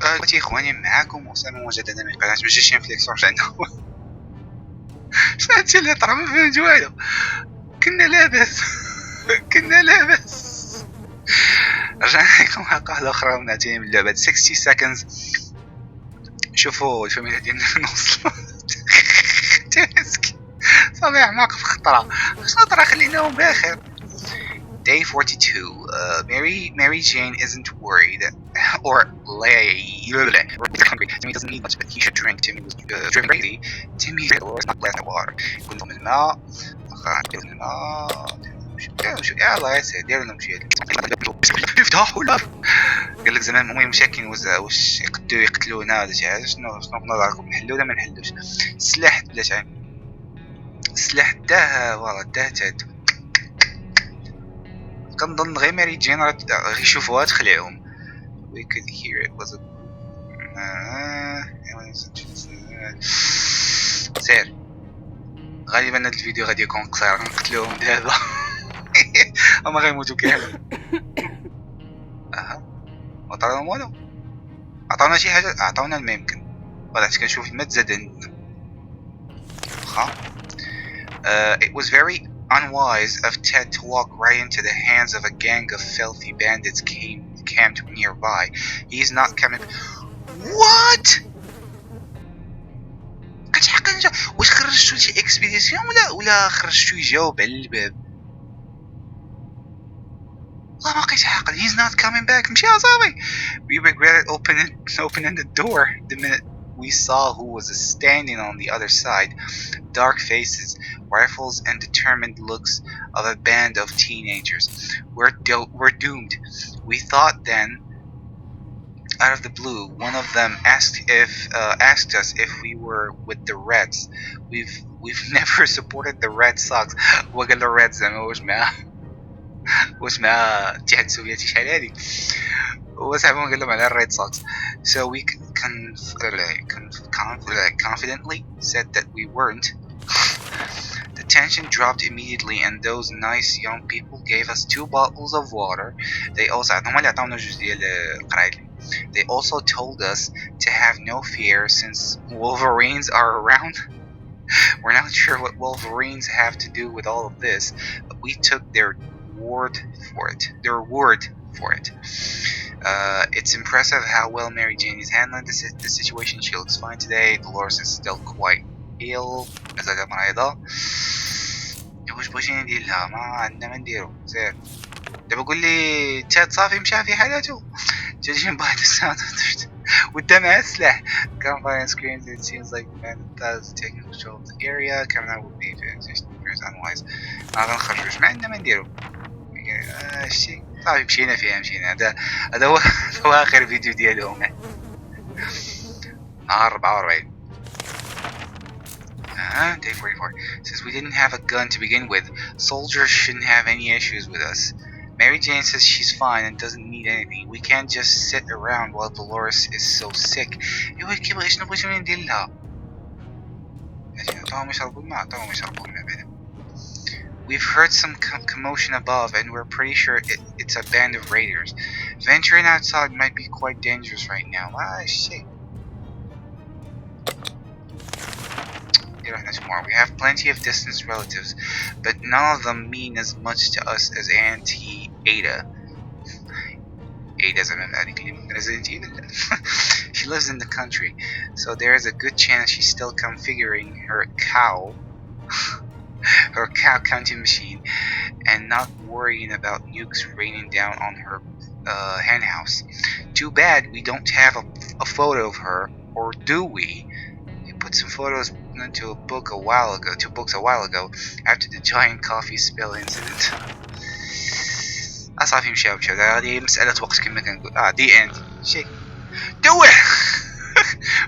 دلوقتي اخواني معاكم وسام مجددا من قناة مشينا فليكس. رجعنا شنو اللي طرا ما فهمت والو. كنا لاباس رجعنا لكم حلقة واحدة أخرى ونعطيني من لعبة 60 seconds. شوفوا الفاميليا ديالنا في النص صافي عماق في خطرة. شنو طرا خليناهم باخر. Day 42. Mary Jane isn't worried, or hungry. Timmy doesn't need much, but he should drink. Timmy was driven crazy. Timmy was not glass of water. كل من الماء. شو يلا يا سيدي ديروا لهم شي يفتحوا الباب. قال لك زمان مو مشاكين واش يقتلونا ولا شي حاجه. شنو نظركم نحلو ولا ما نحلوش؟ السلاح بلاش عين السلاح داه والله داه تاد. كنظن غير ماري جين غير يشوفوها تخلعهم. we could hear it was a سير. غالبا هاد الفيديو غادي يكون قصير غنقتلوهم دابا هما غيموتوا كامل. ما طرالهم والو. عطاونا شي حاجه عطاونا ما يمكن ولا حتى كنشوف الماء تزاد عندنا. واخا it was very unwise of Ted to walk right into the hands of a gang of filthy bandits camped nearby. He's not coming. What? كنت حقا واش خرجتو شي اكسبيديسيون ولا خرجتو يجاوب على الباب؟ والله ما لقيت حقا. He's not coming back. مشي صافي. We regretted opening the door the minute we saw who was standing on the other side. Dark faces, rifles, and determined looks of a band of teenagers. We're doomed. We thought then, out of the blue, one of them asked us if we were with the Reds. We've never supported the Red Sox. وقال له Reds زعما واش مع الاتحاد السوفيتي شحال هادي. وصاحبهم قال لهم على الريد سوكس. So we confidently said that we weren't. The tension dropped immediately and those nice young people gave us 2 bottles of water. They also told us to have no fear since Wolverines are around. We're not sure what Wolverines have to do with all of this, but we took their word for it. It's impressive how well Mary Jane is handling the situation. She looks fine today. Dolores is still quite ill. مازال مريضة. واش بغيتي ندير لها؟ ما عندنا ما نديرو. سير دابا قول لي تاد صافي مشى في حالاته. Judging by the sound of the ودا مع السلاح. Campfire screams. It seems like the man is taking control of the area. Coming out would be unwise. ما غنخرجوش ما عندنا ما نديرو. شتي صافي مشينا فيها. هذا هو اخر فيديو ديالهم نهار 44. Day 44. Says we didn't have a gun to begin with. Soldiers shouldn't have any issues with us. Mary Jane says she's fine and doesn't need anything. We can't just sit around while Dolores is so sick. شنو بغيتو ندير لها؟ عطاهم يشربوا الماء بعدا. We've heard some commotion above and we're pretty sure it's a band of raiders. Venturing outside might be quite dangerous right now. Shit. Tomorrow. We have plenty of distant relatives, but none of them mean as much to us as Auntie Ada. Ada's Resident Evil. She lives in the country, so there is a good chance she's still configuring her cow counting machine and not worrying about nukes raining down on her hen house. Too bad we don't have a photo of her, or do we? We put some photos into two books a while ago after the giant coffee spill incident. صافي مشاو هذه مسألة وقت كما كنقول. دي اند شي دوح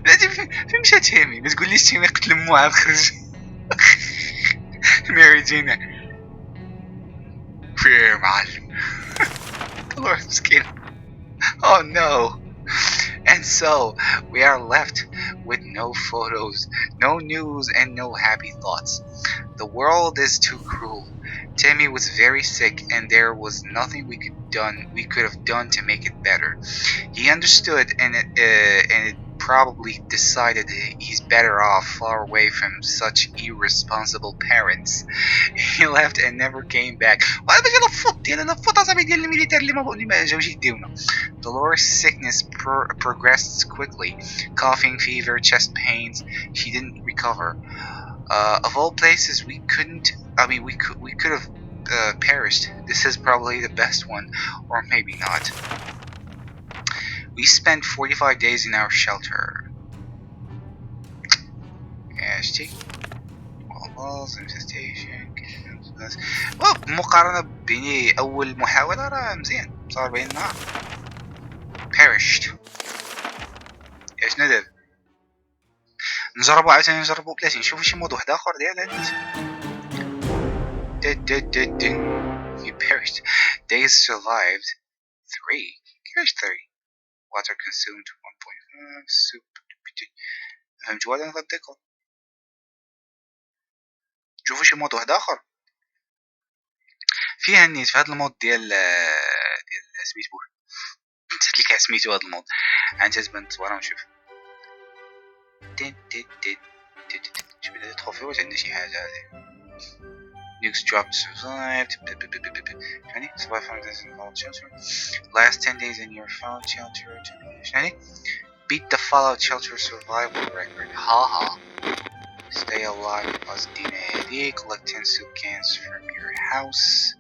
بلاتي فين مشات تيمي؟ ما تقوليش تيمي قتل مو عاد خرج. ماري جين في معلم الله مسكين. Oh no. And so we are left with no photos, no news, and no happy thoughts. The world is too cruel. Tammy was very sick, and there was nothing we could have done to make it better. He understood, and it probably decided he's better off far away from such irresponsible parents. He left and never came back. Dolores' sickness progressed quickly. Coughing, fever, chest pains. She didn't recover. Of all places, we could have perished. This is probably the best one, or maybe not. We spent 45 days in our shelter. Hashtag walls, infestation. مقارنة بين أول محاولة راه مزيان صار بين النهار. Perished. ايش ندير؟ نجربو عاوتاني نجربو بلاتي نشوفو شي مود واحد آخر ديال هاد. You perished. Days survived. 3. Here's 3. Water consumed 1.5. Soup. فهمتوا هذا نغديكم. شوفوا شي مود واحد آخر. فيها النيت في هذا المود ديال سميتو. نسيت لك سميتو هذا المود. عاد تبان تصويره ونشوف. شوف هذا تروفي واش عندنا شي حاجة هذه. Nukes dropped, survived. شنو؟ Survive from this fallout shelter. Last 10 days in your fallout shelter. شنو؟ Beat the fallout shelter survival record. Haha. Stay alive plus DNA. Collect 10 soup cans from your house.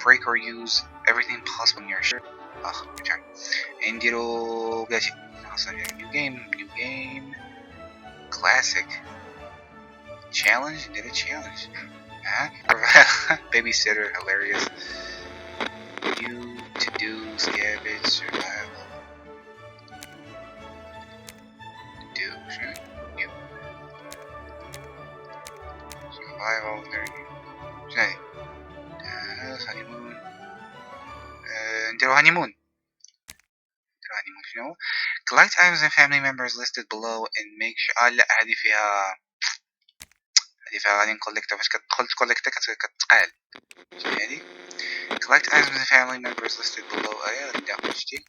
Break or use everything possible in your shirt. Return. نديرو بلاتي. New game. Classic. Challenge? Did a challenge. Babysitter, hilarious. You to do scavenge survival. Do sure. You. Survival learning. Say. Honeymoon. Honeymoon. You know? Collect items and family members listed below and make sure. لا هذه فيها غادي نكوليكتا فاش كتدخل تكوليكتا كتقال هادي. Collect items and family members listed below. غادي شتي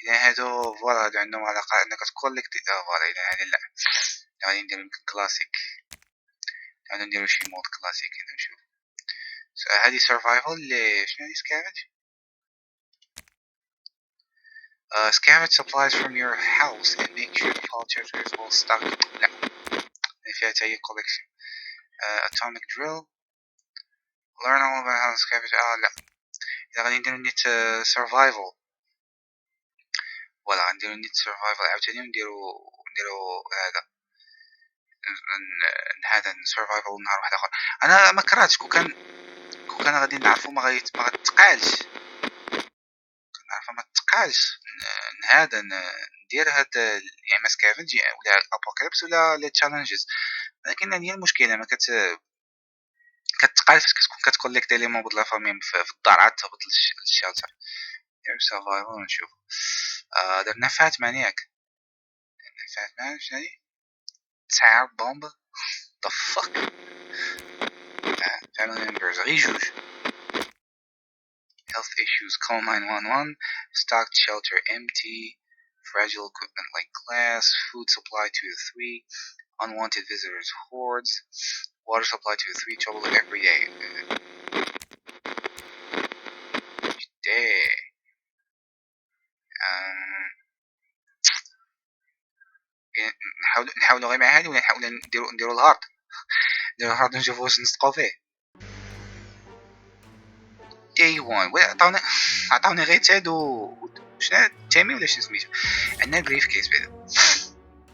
اذا هادو فوالا هادو عندهم علاقه انك تكوليكتي فوالا اذا هادي لا غادي نديرو يمكن كلاسيك غادي نديرو شي مود كلاسيك هنا نشوف هادي سرفايفل اللي شنو هادي scavenge scavenge supplies from your house and make sure the fall shelter is well stocked. لا فيها حتى هي collection. Atomic drill. Learn all about how to scavenge. لا إذا غادي نديرو نيت survival ولا غنديرو نيت survival عاوتاني نديرو هذا survival نهار واحد آخر. أنا ما كرهتش كون كان غادي نعرفو ما غتقالش ما تقالش هذا ندير هاد يا اما سكافنج ولا الابوكاليبس ولا لي تشالنجز ولكن هي المشكله ما كتقال فاش كتكون كتكوليكتي لي موبل لا فامي في الدار عاد تهبط للشالتر دير سرفايفل نشوف درنا فاتمان ياك درنا فاتمان شنو تسعر بومب the fuck family members غير جوج health issues, call 911, stocked shelter empty, fragile equipment like glass, food supply 2 to 3, unwanted visitors hordes, water supply 2 to 3, trouble every day. نحاولوا غير مع هذه ولا نحاولوا نديروا الهارد نشوفوا واش نصدقوا فيه. Day 1 عطاوني غير تادو شنو تيمي ولا شنو سميتو عندنا بريف كيس بعدا.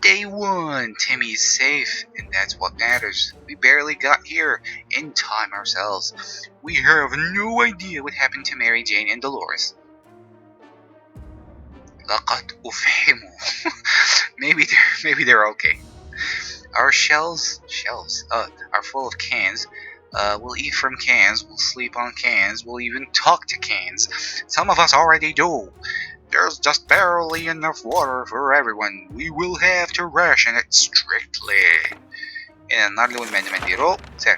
Day 1 Timmy is safe and that's what matters. We barely got here in time ourselves. We have no idea what happened to Mary Jane and Dolores. لقد أفهموا. maybe they're okay. Our shells are full of cans. We'll eat from cans, we'll sleep on cans, we'll even talk to cans. Some of us already do. There's just barely enough water for everyone. We will have to ration it strictly. يعني النهار الأول ما نديرو سير.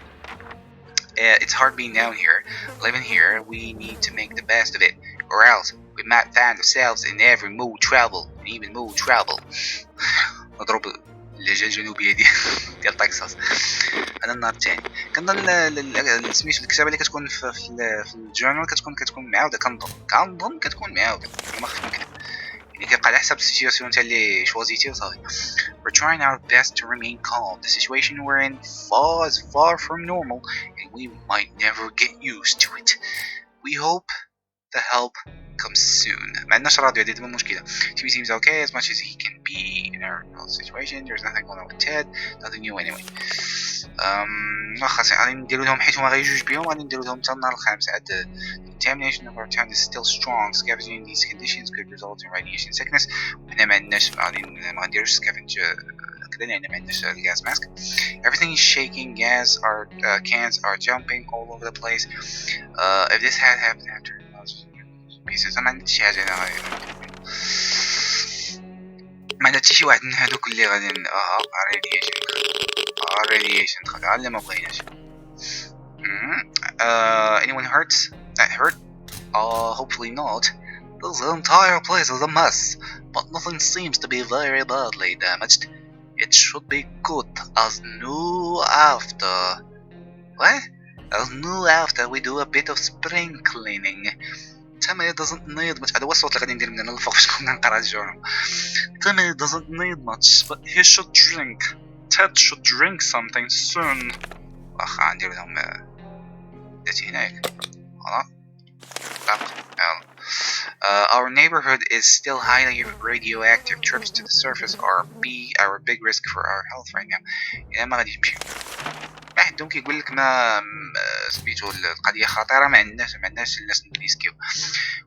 It's hard being down here. Living here, we need to make the best of it, or else we might find ourselves in every mood trouble, and even mood trouble. نضرب اللهجة الجنوبية ديال تكساس. هذا النهار الثاني كنظن سميتو الكتابة اللي كتكون في الجورنال كتكون معاودة. كنظن كتكون معاودة ما خفت نكذب، يعني كيبقى على حسب السيتواسيون تاع اللي شوازيتي وصافي. We're trying our best to remain calm. The situation we're in is far from normal, and we might never get used to it. We hope the help comes soon. ما عندناش راديو، هذه المشكلة. Timmy seems okay as much as he can be in our situation. There's nothing going on with Ted. Nothing new anyway. خاص غادي نديرو لهم حيت هما غيجوج بهم، غادي نديرو لهم حتى النهار الخامس عاد. The contamination of our town is still strong. Scavenging in these conditions could result in radiation sickness. وحنا ما عندناش ما غنديروش scavenge كذا لأن ما عندناش gas mask. Everything is shaking. Gas our cans are jumping all over the place. If this had happened after pieces ما عندي شي حاجة أنا ما عندي شي واحد من هادوك اللي غادي radiation دخل على ما بغيناش. Anyone hurts? That hurt? Hopefully not. This entire place is a mess, but nothing seems to be very badly damaged. It should be good as new after. What? As new after we do a bit of spring cleaning. Tammy doesn't need much. هذا هو الصوت اللي غادي ندير من هنا للفوق باش كنا نقرا الجورنال. Tammy doesn't need much, but he should drink. Ted should drink something soon. واخا ندير لهم داتي هناك. Our neighborhood is still highly radioactive. Trips to the surface are our big risk for our health right now. يعني ما غاديش نمشيو. عندهم كيقول لك ما سميتو القضية خطيرة، ما عندناش الناس نريسكيو.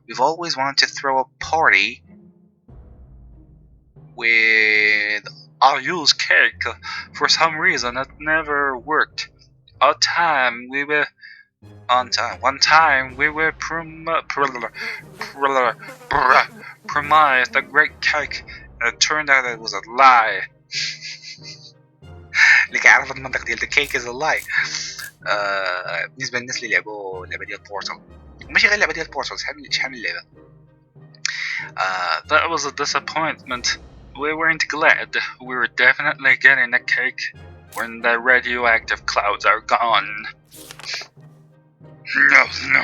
We've always wanted to throw a party with our used cake. For some reason it never worked. One time we were promised a great cake. It turned out it was a lie. اللي كيعرف المنطق ديال the cake is a lie. بالنسبة للناس اللي لعبوا اللعبة ديال بورتال، وماشي غير اللعبة ديال بورتال، شحال من لعبة. That was a disappointment. We weren't glad. We were definitely getting a cake when the radioactive clouds are gone. No.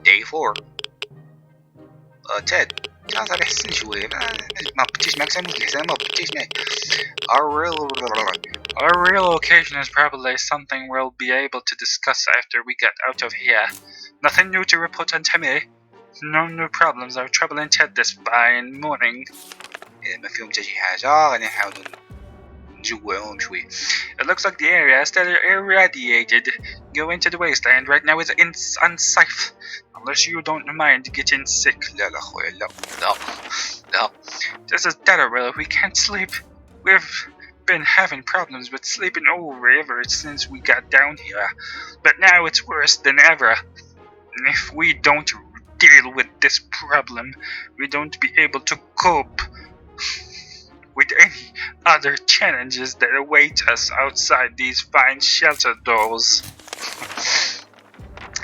Day 4. Ted. كان صافي حسن شوية ما بقيتيش معك سامي الحسن ما بقيتيش معك. Our relocation is probably something we'll be able to discuss after we get out of here. Nothing new to report on Timmy. No new problems are troubling Ted this fine morning. ما فيهم حتى شي حاجة، غادي نحاولوا نجوعهم شوي. It looks like the area is still irradiated. Going to the wasteland right now is unsafe. Unless you don't mind getting sick. لا خويا لا. This is terrible. We can't sleep. We've been having problems with sleeping over ever since we got down here. But now it's worse than ever. And if we don't deal with this problem, we don't be able to cope with any other challenges that await us outside these fine shelter doors.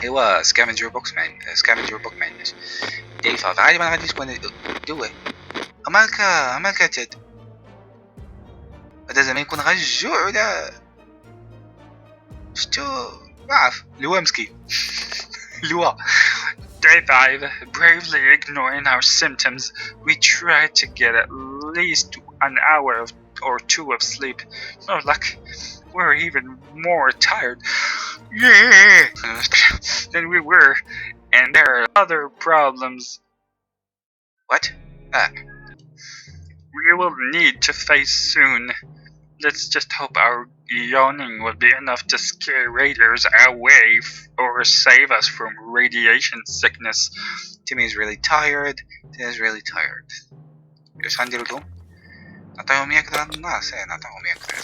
ايوا scavenger box ما عندناش. Day 5 عادي ما غاديش تكون دوي. امالك تد هذا زعما يكون غير الجوع ولا شتو ما عرف لوا مسكين. لوا. Day 5, bravely ignoring our symptoms, we tried to get at least an hour or two of sleep. No luck. We're even more tired than we were, and there are other problems. What? We will need to face soon. Let's just hope our yawning will be enough to scare raiders away or save us from radiation sickness. Timmy is really tired. ايش غنديرو لهم؟ نعطيهم ياكلوا هاد الناس. نعطيهم ياكلوا.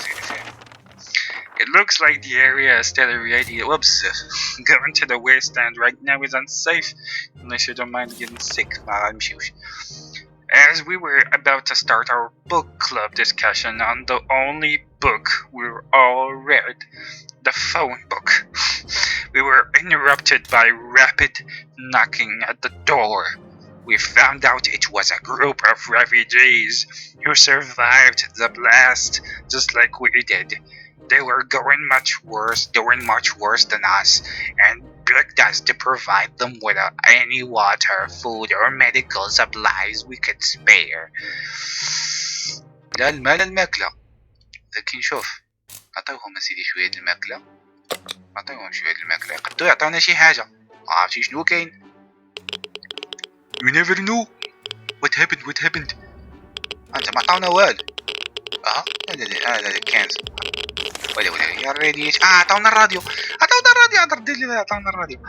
It looks like the area is still irradiated. Whoops. Going to the wasteland right now is unsafe unless you don't mind getting sick. ما غنمشيوش. As we were about to start our book club discussion on the only book we all read, the phone book. We were interrupted by rapid knocking at the door. We found out it was a group of refugees who survived the blast just like we did. They were doing much worse than us, and begged us to provide them with any water, food, or medical supplies we could spare. لا المال الماكلة، لكن شوف عطيوهم سيدي شوية الماكلة، عطيوهم شوية الماكلة، يقدروا يعطونا شي حاجة. ما عرفتي شنو كاين. You never know what happened. أنت ما عطاونا والو. هذا كنز. ولا يا الراديو. عطاونا الراديو. عطاونا الراديو.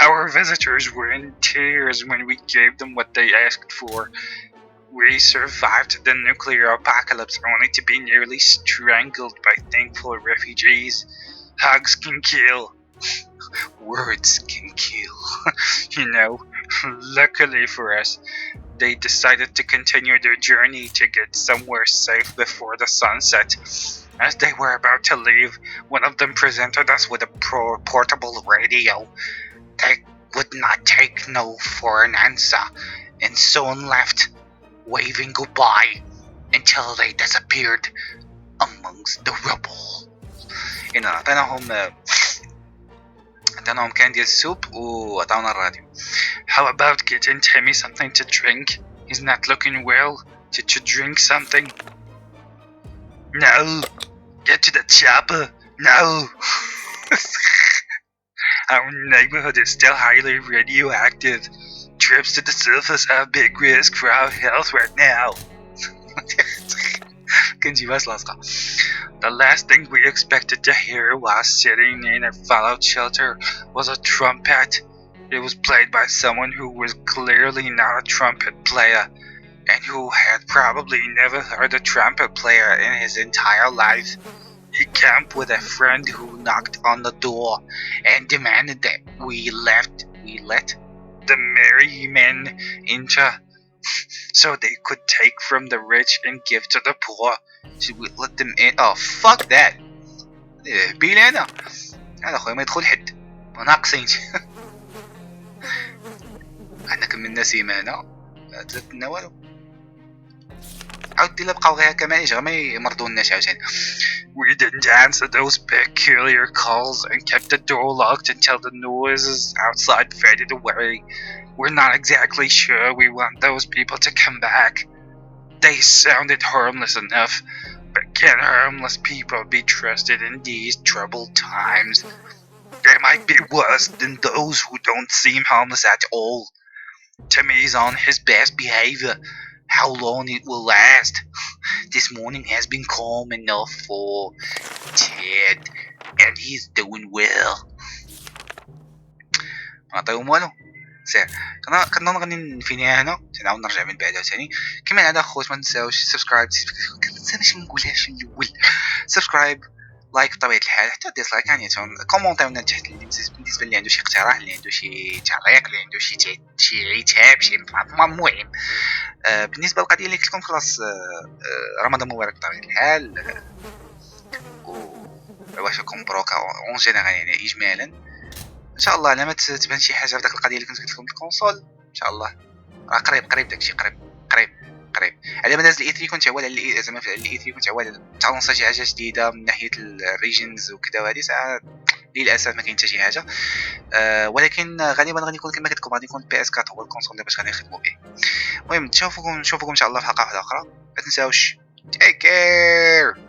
Our visitors were in tears when we gave them what they asked for. We survived the nuclear apocalypse only to be nearly strangled by thankful refugees. Hugs can kill. Words can kill. You know, luckily for us, they decided to continue their journey to get somewhere safe before the sunset. As they were about to leave, one of them presented us with a portable radio. They would not take no for an answer, and soon left, waving goodbye until they disappeared amongst the rubble. عطيناهم كان ديال السوب وعطاونا الراديو. How about getting Timmy something to drink? He's not looking well. Did you drink something? No. Get to the chopper. No. Our neighborhood is still highly radioactive. Trips to the surface are a big risk for our health right now. The last thing we expected to hear while sitting in a fallout shelter was a trumpet. It was played by someone who was clearly not a trumpet player, and who had probably never heard a trumpet player in his entire life. He camped with a friend who knocked on the door and demanded that we let the merry men enter so they could take from the rich and give to the poor. Should we let them in? Oh, fuck that. بيلي أنا أخوي ما يدخل حد وناقصين. احنا كملنا سيمانة درنا والو. عاود إلا بقاو غير كمان غير ما يمرضوناش عاوتاني. We didn't answer those peculiar calls and kept the door locked until the noises outside faded away. We're not exactly sure we want those people to come back. They sounded harmless enough, but can harmless people be trusted in these troubled times? They might be worse than those who don't seem harmless at all. Timmy's on his best behavior. How long it will last? This morning has been calm enough for Ted, and he's doing well. نعطيهم والو. سير كنظن غادي نفينيها هنا، تنعاود نرجع من بعدها ثاني. كما العاده خوت ما تنساوش سبسكرايب، كنساناش ما نقولهاش الاول. سبسكرايب، لايك بطبيعه الحال، حتى ديسلايك يعني كومونتير لنا تحت بالنسبه اللي عنده شي اقتراح، اللي عنده شي تعليق، اللي عنده شي عتاب، شي المهم. بالنسبه للقضيه اللي قلت لكم خلاص، رمضان مبارك بطبيعه الحال، وعواشركم مبروكه اون جينيرال يعني اجمالا. ان شاء الله لما تبان شي حاجه في داك القضيه اللي كنت قلت لكم الكونسول، ان شاء الله راه قريب داكشي قريب. على ما نازل الاي 3 كنت عوال زعما في الاي 3 كنت عوال تانونسا شي حاجه جديده من ناحيه الريجنز وكذا، وهذه ساعه للاسف ما كاين حتى شي حاجه. ولكن غالبا غادي يكون كما قلت لكم غادي يكون بي اس 4 هو الكونسول اللي باش غادي نخدموا به. المهم نشوفكم ان شاء الله في حلقه واحده اخرى. ما تنساوش تيك كير.